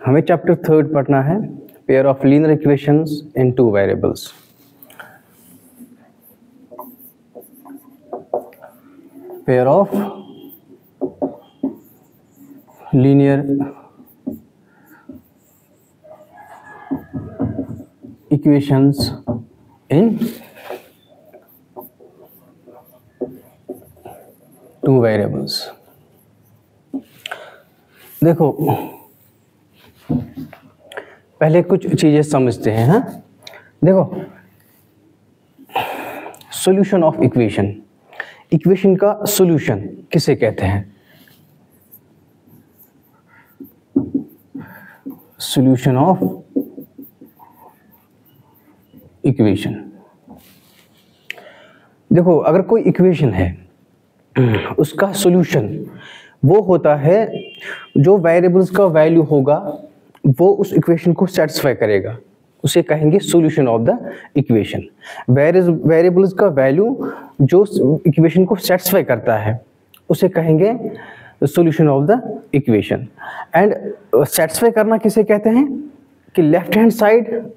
हमें चैप्टर 3 पढ़ना है, pair of linear equations in 2 variables. Pair of linear equations in 2 variables. देखो पहले कुछ चीजें समझते हैं। हाँ देखो, सॉल्यूशन ऑफ इक्वेशन, इक्वेशन का सॉल्यूशन किसे कहते हैं? Solution of equation. देखो अगर कोई इक्वेशन है उसका सॉल्यूशन वो होता है जो वेरिएबल्स का वैल्यू होगा वो उस इक्वेशन को सेटिस्फाई करेगा, उसे कहेंगे solution of the equation. Variables का वैल्यू जो इक्वेशन को सेटिस्फाई करता है उसे कहेंगे solution of the equation. And satisfy करना किसे कहते हैं कि left hand side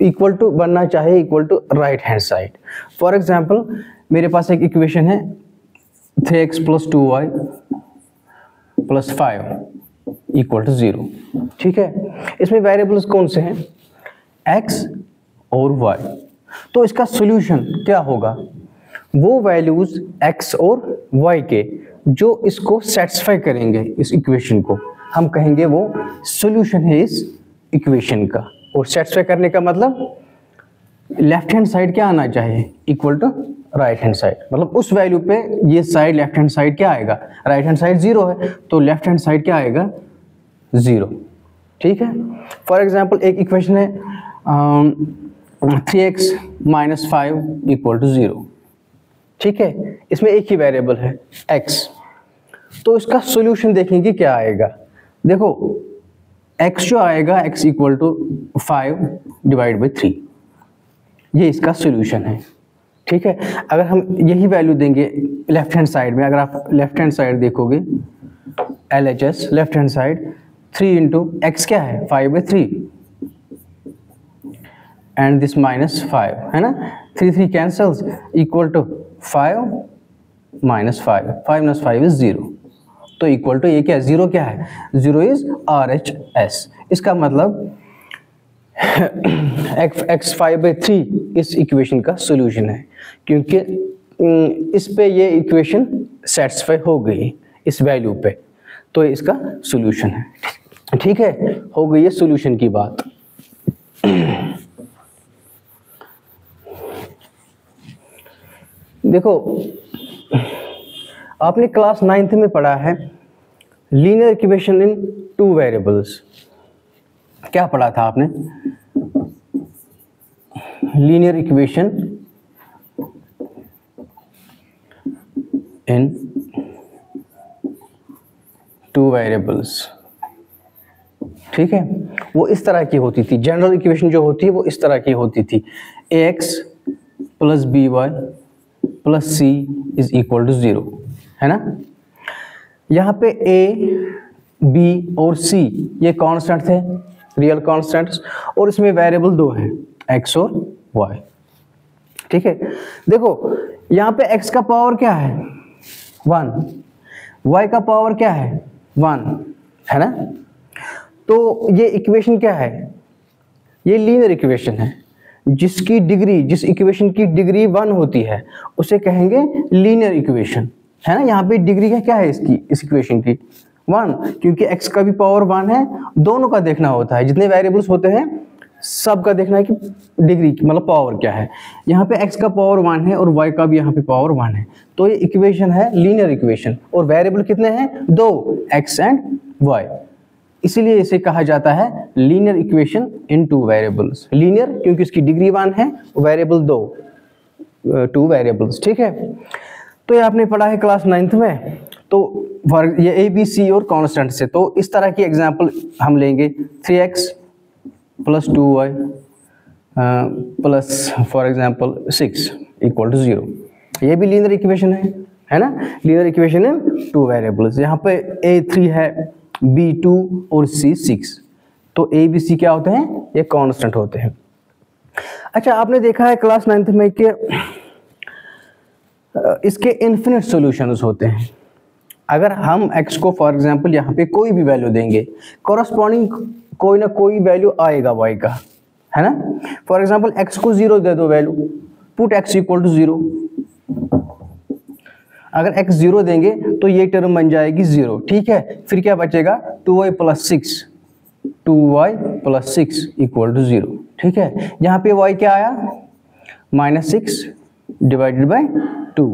equal to बनना चाहिए equal to right hand side. For example मेरे पास एक इक्वेशन है 3x + 2y + 5 = 0। ठीक है, इसमें वेरिएबल्स कौन से हैं? x और y। तो इसका सॉल्यूशन क्या होगा? वो वैल्यूज x और y के जो इसको सेटिस्फाई करेंगे, इस इक्वेशन को हम कहेंगे वो सॉल्यूशन है इस इक्वेशन का। और सेटिस्फाई करने का मतलब लेफ्ट हैंड साइड क्या आना चाहिए? Equal to right hand side. मतलब उस वैल्यू पे ये साइड लेफ्ट हैंड साइड क्या आएगा? राइट हैंड साइड 0 है तो लेफ्ट हैंड साइड क्या आएगा? 0। ठीक है, फॉर एग्जांपल एक इक्वेशन है 3x - 5 = 0। ठीक है, इसमें एक ही वेरिएबल है x। तो इसका सॉल्यूशन देखेंगे क्या आएगा। देखो x जो आएगा x = 5/3, ये इसका सॉल्यूशन है। ठीक है, अगर हम यही वैल्यू देंगे लेफ्ट हैंड साइड में, अगर आप लेफ्ट हैंड साइड देखोगे LHS left hand side 3 × x क्या है? 5/3 एंड दिस -5 है ना, 3 कैंसल्स इक्वल टू 5 - 5, 5 - 5 = 0। तो इक्वल टू ये क्या है? 0 क्या है? 0 इज RHS। इसका मतलब x 5/3 इस इक्वेशन का सॉल्यूशन है, क्योंकि इस पे ये इक्वेशन सेटिस्फाई हो गई इस वैल्यू पे, तो इसका सॉल्यूशन है। ठीक है, हो गई है सॉल्यूशन की बात। देखो आपने क्लास 9th में पढ़ा है लीनियर इक्वेशन इन 2 वेरिएबल्स। क्या पढ़ा था आपने? लीनियर इक्वेशन इन 2 वेरिएबल्स। ठीक है, वो इस तरह की होती थी, जनरल इक्वेशन जो होती है वो इस तरह की होती थी, ax + by + c = 0, है ना। यहाँ पे a, b और c ये कांस्टेंट थे, रियल कांस्टेंट्स, और इसमें वेरिएबल 2 है x और y। ठीक है, देखो यहाँ पे x का पावर क्या है? 1, y का पावर क्या है? 1, है ना। तो ये इक्वेशन क्या है? ये लीनियर इक्वेशन है जिसकी डिग्री, जिस इक्वेशन की डिग्री 1 होती है उसे कहेंगे लीनियर इक्वेशन, है ना। यहाँ पे डिग्री क्या है इसकी, इस इक्वेशन की? 1, क्योंकि x का भी पावर 1 है, दोनों का देखना होता है, जितने वेरिएबल्स होते हैं सब का देखना है कि डिग्री मतलब पावर क्या है। यहाँ पे x का पावर 1 है और y का भी यहाँ पे पावर 1 है, तो ये इक्वेशन है लीनियर इक्वेशन। और वेरिएबल कितने हैं? 2, x एंड y, इसीलिए इसे कहा जाता है लीनियर इक्वेशन इन 2 वेरिएबल्स। लीनियर क्योंकि इसकी डिग्री 1 है, वेरिएबल 2 वेरिएबल्स। ठीक है, तो ये आपने पढ़ा है क्लास 9th में। तो ये a, b, c और कांस्टेंट से, तो इस तरह की एग्जांपल हम लेंगे 3x + 2y plus for example 6 = 0। ये भी लीनियर इक्वेशन है ना। लीनियर इक्वेशन है 2 वेरिएबल्स। यहाँ पे a 3 है, b 2 और c 6। तो ए बी सी क्या होते हैं, ये कांस्टेंट होते हैं। अच्छा, आपने देखा है क्लास 9th में कि इसके इन्फिनिट सॉल्यूशंस होते हैं। अगर हम x को फॉर एग्जांपल यहाँ पे कोई भी वैल्यू देंगे, कॉरस्पॉन्डिंग कोई ना कोई वैल्यू आएगा y का, है ना। फॉर एग्जांपल x को 0 दे दो value, put x equal to 0। अगर x 0 देंगे तो ये टर्म बन जाएगी 0, ठीक है। फिर क्या बचेगा, 2y प्लस 6 इक्वल टू 0, ठीक है। यहाँ पे y क्या आया, -6 divided by 2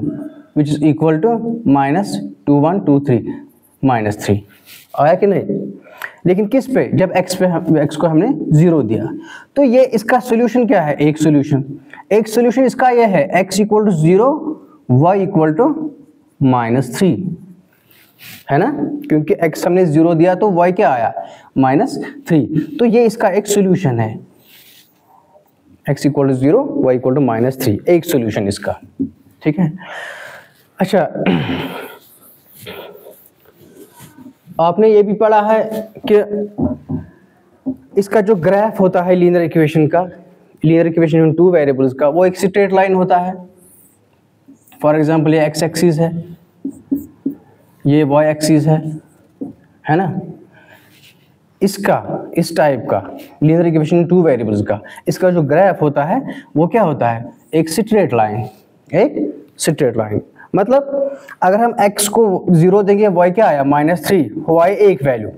which is equal to -2123 -3 आया कि नहीं। लेकिन किस पे, जब x को हमने 0 दिया। तो ये इसका सोल्यूशन क्या है, एक सोल्यूशन इसका ये है x equal to 0 y equal to -3, है ना, क्योंकि x हमने 0 दिया तो y क्या आया, -3। तो ये इसका एक सोल्यूशन है, x equal to 0 y equal to -3, एक सोल्यूशन इसका, ठीक है। अच्छा, आपने ये भी पढ़ा है कि इसका जो ग्राफ होता है लीनियर इक्वेशन का, linear equation in two variables का, वो एक स्ट्रेट लाइन होता है। फॉर एग्जांपल ये x एक्सिस है, ये y एक्सिस है ना। इसका, इस टाइप का linear equation in two variables का, इसका जो ग्राफ होता है वो क्या होता है, एक स्ट्रेट लाइन। मतलब अगर हम x को 0 देंगे, y क्या आया, -3, y एक वैल्यू।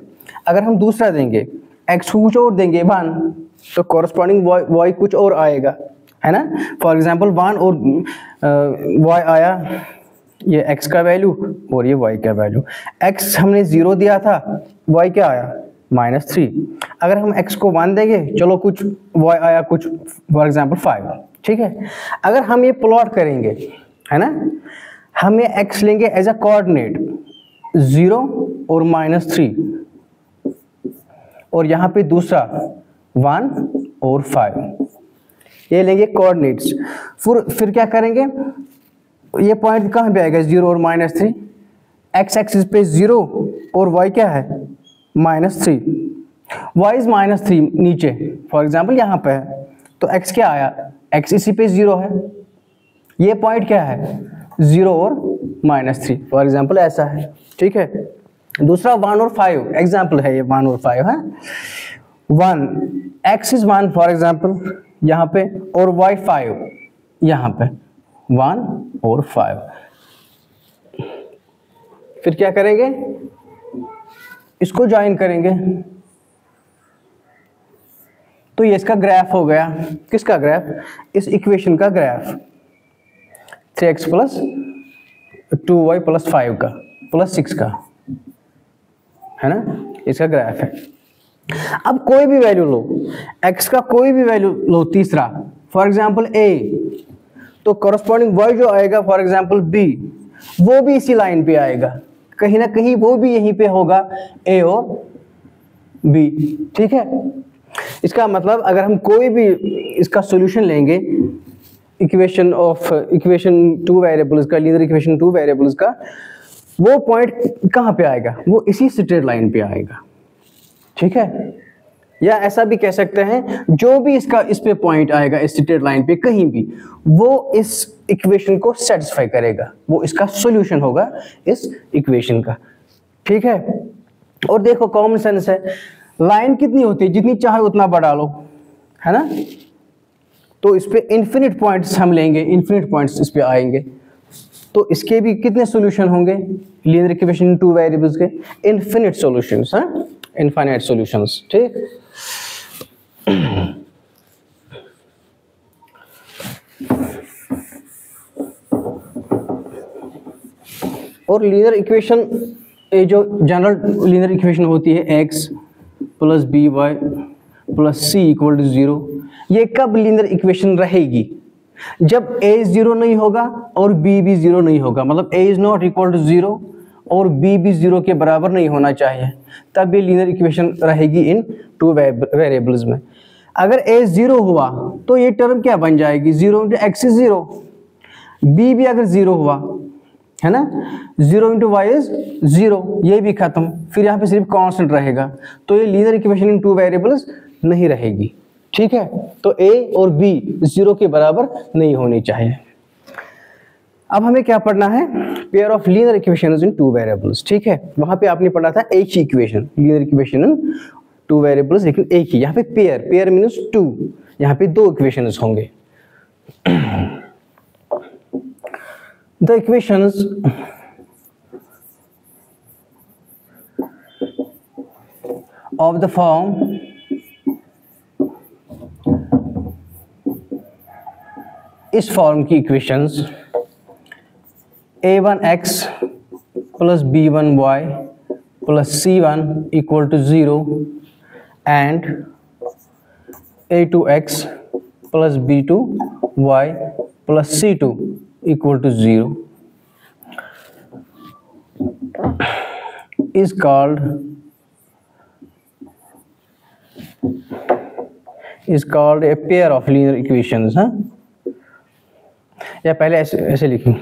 अगर हम दूसरा देंगे, x को कुछ और देंगे 1, तो कॉरस्पॉन्डिंग y कुछ और आएगा, है ना। फॉर एग्जांपल 1 और y आया, ये x का वैल्यू और ये y का वैल्यू। x हमने 0 दिया था, y क्या आया, -3। अगर हम x को 1 देंगे, चलो कुछ y आया कुछ, फॉर एग्जांपल 5, ठीक है। अगर हम ये प्लॉट करेंगे, है ना, हम ये x लेंगे एज अ कोऑर्डिनेट 0 और -3, और यहाँ पे दूसरा 1 और 5, ये लेंगे कोऑर्डिनेट्स। फिर क्या करेंगे, ये पॉइंट कहाँ पे आएगा, 0 और -3, x एक्सिस पे 0 और y क्या है, -3, y इज -3 नीचे, फॉर एग्जांपल यहाँ पे है, तो x क्या आया, x इसी पे 0 है, ये पॉइंट क्या है, 0 और -3, फॉर एग्जांपल ऐसा है, ठीक है। दूसरा 1 और 5 एग्जांपल है, ये 1 और 5 है। 1 x इज 1 फॉर एग्जांपल यहाँ पे, और y 5 यहाँ पे, 1 और 5। फिर क्या करेंगे, इसको ज्वाइन करेंगे, तो ये इसका ग्राफ हो गया। किसका ग्राफ, इस इक्वेशन का graph, 3x plus 2y plus 5 का प्लस 6 का, है ना, इसका ग्राफ है। अब कोई भी वैल्यू लो, x का कोई भी वैल्यू लो, तीसरा फॉर एग्जांपल a, तो कॉरस्पॉन्डिंग y जो आएगा फॉर एग्जांपल b, वो भी इसी लाइन पे आएगा, कहीं ना कहीं वो भी यहीं पे होगा, a और b, ठीक है। इसका मतलब अगर हम कोई भी इसका सॉल्यूशन लेंगे, इक्वेशन टू वेरिएबल्स का, लीनियर इक्वेशन टू वेरिएबल्स का, वो पॉइंट कहाँ पे आएगा, वो इसी स्ट्रेट लाइन पे आएगा, ठीक है। या ऐसा भी कह सकते हैं, जो भी इसका इस पे पॉइंट आएगा इस स्ट्रेट लाइन पे कहीं भी, वो इस इक्वेशन को सेटिस्फाई करेगा, वो इसका सॉल्यूशन होगा इस इक्वेशन का, ठीक है। और देखो कॉमन सेंस है, लाइन कितनी होती है, जितनी चाहे उतना बढ़ा लो, है ना। तो इस पे इन्फिनिट पॉइंट्स हम लेंगे, इन्फिनिट पॉइंट्स इस पे आएंगे, तो इसके भी कितने सॉल्यूशन होंगे, लीनियर इक्वेशन टू वेरिएबल्स के इन्फिनिट सॉल्यूशंस, हैं, इनफाइनाइट सॉल्यूशंस, ठीक। और लीनियर इक्वेशन, ये जो जनरल लीनियर इक्वेशन होती है x plus B Y plus C equal to 0, ये कब लीनियर इक्वेशन रहेगी, जब a 0 नहीं होगा और b भी 0 नहीं होगा, मतलब a is not equal to 0 और b भी 0 के बराबर नहीं होना चाहिए, तब ये लीनियर इक्वेशन रहेगी इन टू वेरिएबल्स में। अगर a 0 हुआ तो ये टर्म क्या बन जाएगी, 0 इंटू एक्स इज 0, b भी अगर 0 हुआ है ना, 0 इंटू वाई इज 0, ये भी खत्म, फिर यहाँ पे सिर्फ कांस्टेंट रहेगा, तो ये linear equation in two variables नहीं रहेगी। ठीक है, तो ए और बी 0 के बराबर नहीं होनी चाहिए। अब हमें क्या पढ़ना है, pair of linear equations in two variables. ठीक है, वहां पे आपने पढ़ा था एक ही equation, linear equation in two variables, लेकिन एक ही, यहाँ पे पेयर, पेयर मीन्स 2, यहाँ पे 2 इक्वेशंस होंगे। The equations of the form इस फॉर्म की equations a1x plus b1y plus c1 equal to 0 and a2x plus b2y plus c2 equal to 0 is called a pair of linear equations। हाँ, या पहले ऐसे लिखेंगे,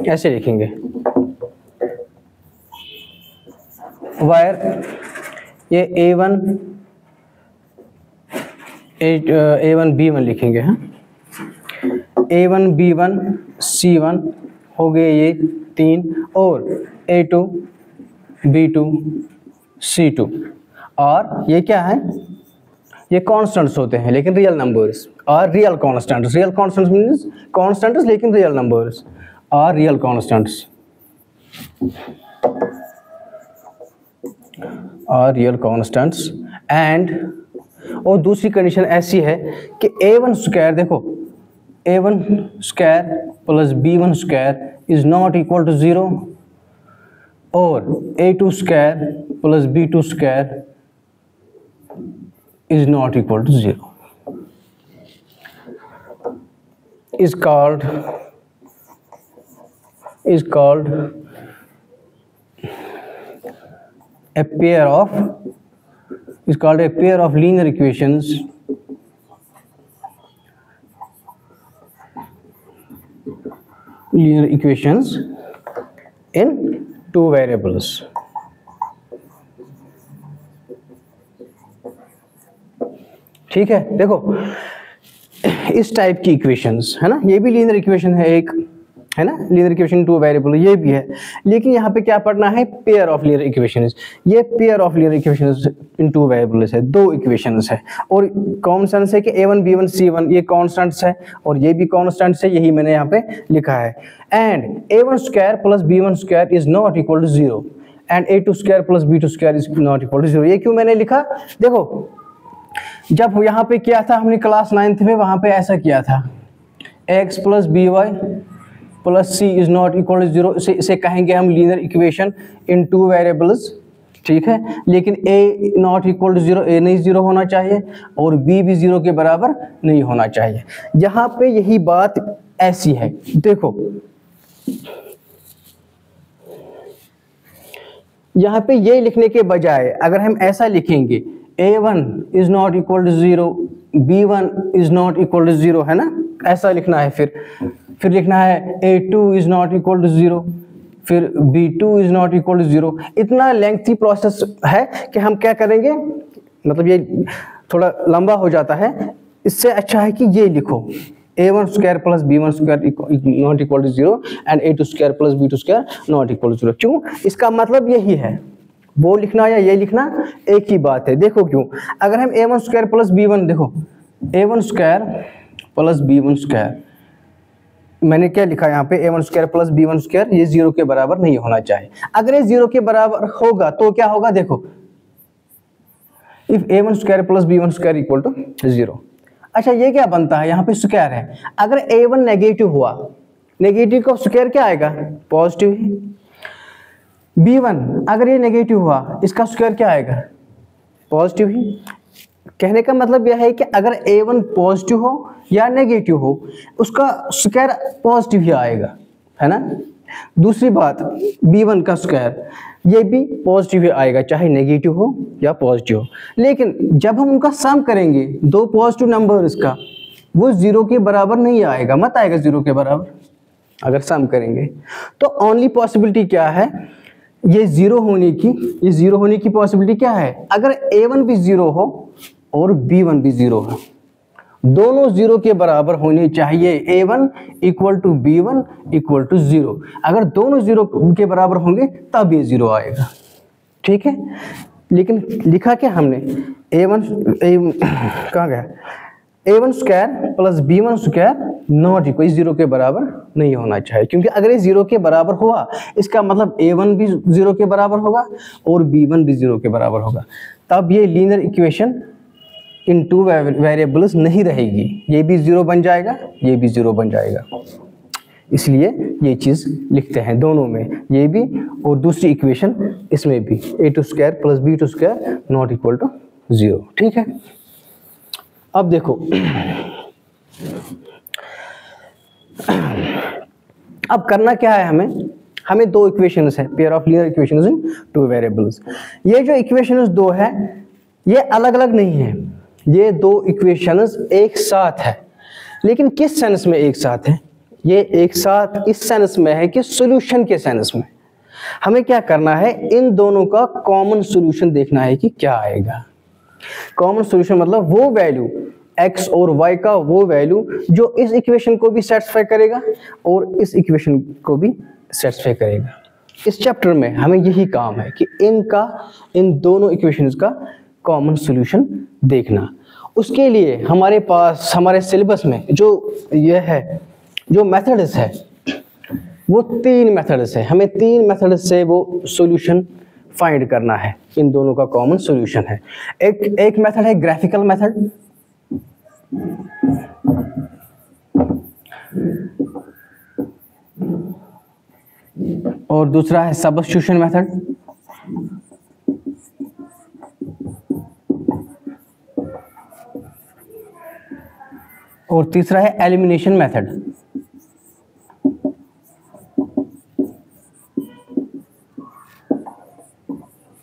ऐसे लिखेंगे, वायर ये a1 b1 लिखेंगे। हाँ, a1 b1 c1 हो गए ये 3, और a2 b2 c2, और ये क्या है, ये कॉन्स्टेंट्स होते हैं लेकिन रियल नंबर्स, और real constants, real constants means constants लेकिन रियल नंबर्स, और रियल कॉन्स्टेंट्स, और रियल कॉन्स्टेंट्स एंड, और दूसरी कंडीशन ऐसी है कि a1 स्क्वायर, देखो a1 square plus b1 square is not equal to 0, और a2 square plus b2 square is not equal to 0, is called a pair of linear equations in two variables। ठीक है, देखो इस type की equations है ना, ये भी लीनियर इक्वेशन है एक, है ना, लीनियर इक्वेशन टू वेरिएबल ये भी है, लेकिन यहाँ पे क्या पढ़ना है, पेयर ऑफ लीनियर इक्वेशंस। ये pair of linear equations in two variables है, 2 इक्वेशंस है, और कॉन्स्टेंट्स है कि a1 b1 c1 ये कॉन्स्टेंट्स है, और ये भी कॉन्स्टेंट्स है, यही मैंने यहाँ पे लिखा है। And a1 square plus b1 square is not equal to 0 and a2 square plus b2 square is not equal to 0। ये क्यों मैंने लिखा, देखो जब यहाँ पे किया था हमने क्लास 9th में, वहाँ पे ऐसा किया था, x plus B Y plus C is not equal to 0, इसे कहेंगे हम linear equation in two variables. ठीक है, लेकिन a not equal to 0, a नहीं 0 होना चाहिए, और b भी 0 के बराबर नहीं होना चाहिए। यहाँ पे यही बात ऐसी है, देखो यहाँ पे ये लिखने के बजाय अगर हम ऐसा लिखेंगे, a1 is not equal to 0, b1 is not equal to 0, है ना, ऐसा लिखना है। फिर लिखना है a2 is not equal to 0, फिर b2 is not equal to 0। इतना लेंथी प्रोसेस है कि हम क्या करेंगे, मतलब ये थोड़ा लंबा हो जाता है, इससे अच्छा है कि ये लिखो, a1 square plus b1 square not equal to 0 and a2 square plus b2 square not equal to 0। क्यों, इसका मतलब यही है, वो लिखना या ये लिखना एक ही बात है। देखो क्यों, अगर हम a1 स्क्वायर प्लस b1, देखो a1 square plus b1 square, मैंने क्या लिखा यहाँ पे, a1 square plus b1 square, ये 0 के बराबर नहीं होना चाहिए। अगर ये 0 के बराबर होगा तो क्या होगा, देखो if a1 square plus b1 square equal to 0। अच्छा, ये क्या बनता है, यहाँ पे स्क्वायर है, अगर a1 नेगेटिव हुआ, नेगेटिव का स्क्वायर क्या आएगा, पॉजिटिव ही। b1 अगर ये नेगेटिव हुआ, इसका स्क्वायर क्या आएगा, पॉजिटिव ही। कहने का मतलब यह है कि अगर a1 पॉजिटिव हो या नेगेटिव हो, उसका स्क्वायर पॉजिटिव ही आएगा, है ना। दूसरी बात, b1 का स्क्वायर ये भी पॉजिटिव ही आएगा, चाहे नेगेटिव हो या पॉजिटिव हो। लेकिन जब हम उनका सम करेंगे, दो पॉजिटिव नंबर्स का, वो 0 के बराबर नहीं आएगा, मत आएगा 0 के बराबर अगर सम करेंगे। तो ओनली पॉसिबिलिटी क्या है, ये 0 होने की पॉसिबिलिटी क्या है, अगर a1 भी 0 हो और b1 भी 0 हो, दोनों 0 के बराबर होने चाहिए, a1 equal to b1 equal to 0। अगर दोनों 0 के बराबर होंगे तब ये 0 आएगा, ठीक है। लेकिन लिखा क्या हमने, कहाँ गया, a1 square plus b1 square not equal 0 के बराबर नहीं होना चाहिए, क्योंकि अगर ये 0 के बराबर हुआ इसका मतलब a1 भी 0 के बराबर होगा और b1 भी 0 के बराबर होगा, तब ये linear equation in two variables नहीं रहेगी, ये भी 0 बन जाएगा, ये भी 0 बन जाएगा। इसलिए ये चीज़ लिखते हैं दोनों में, ये भी और दूसरी इक्वेशन इसमें भी, a2 square plus b2 square not equal to 0, ठीक है। अब देखो अब करना क्या है, हमें दो इक्वेशंस है, pair of linear equations in two variables. ये जो इक्वेशंस दो है ये अलग अलग नहीं है, ये दो इक्वेशंस एक साथ है, लेकिन किस सेंस में एक साथ है, ये एक साथ इस सेंस में है कि सॉल्यूशन के सेंस में। हमें क्या करना है, इन दोनों का कॉमन सॉल्यूशन देखना है कि क्या आएगा। कॉमन सॉल्यूशन मतलब वो वैल्यू x और y का वो वैल्यू जो इस इक्वेशन को भी सेटिस्फाई करेगा और इस इक्वेशन को भी सेटिस्फाई करेगा। इस चैप्टर में हमें यही काम है कि इन दोनों इक्वेशंस का कॉमन सॉल्यूशन देखना। उसके लिए हमारे पास हमारे सिलेबस में जो ये है, जो मेथड्स है वो 3 मेथड्स है, हमें 3 मेथड्स से वो सॉल्यूशन फाइंड करना है, इन दोनों का कॉमन सॉल्यूशन है। एक मेथड है ग्राफिकल मेथड, और दूसरा है सब्स्टिट्यूशन मेथड, और तीसरा है एलिमिनेशन मेथड।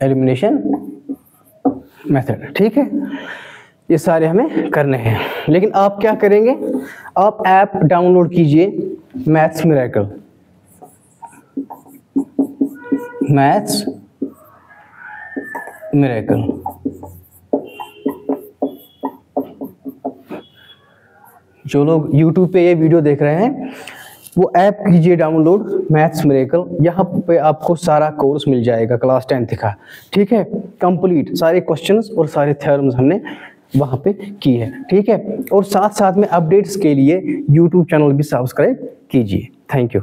एलिमिनेशन मेथड, ठीक है। ये सारे हमें करने हैं, लेकिन आप क्या करेंगे, आप ऐप डाउनलोड कीजिए मैथ्स मिरेकल, मैथ्स मिरेकल। जो लोग YouTube पे ये वीडियो देख रहे हैं वो ऐप कीजिए डाउनलोड मैथ्स मिरेकल, यहाँ पे आपको सारा कोर्स मिल जाएगा क्लास 10th का, ठीक है। कंप्लीट सारे क्वेश्चंस और सारे थ्योरम्स हमने वहाँ पे की है, ठीक है। और साथ साथ में अपडेट्स के लिए YouTube चैनल भी सब्सक्राइब कीजिए। Thank you.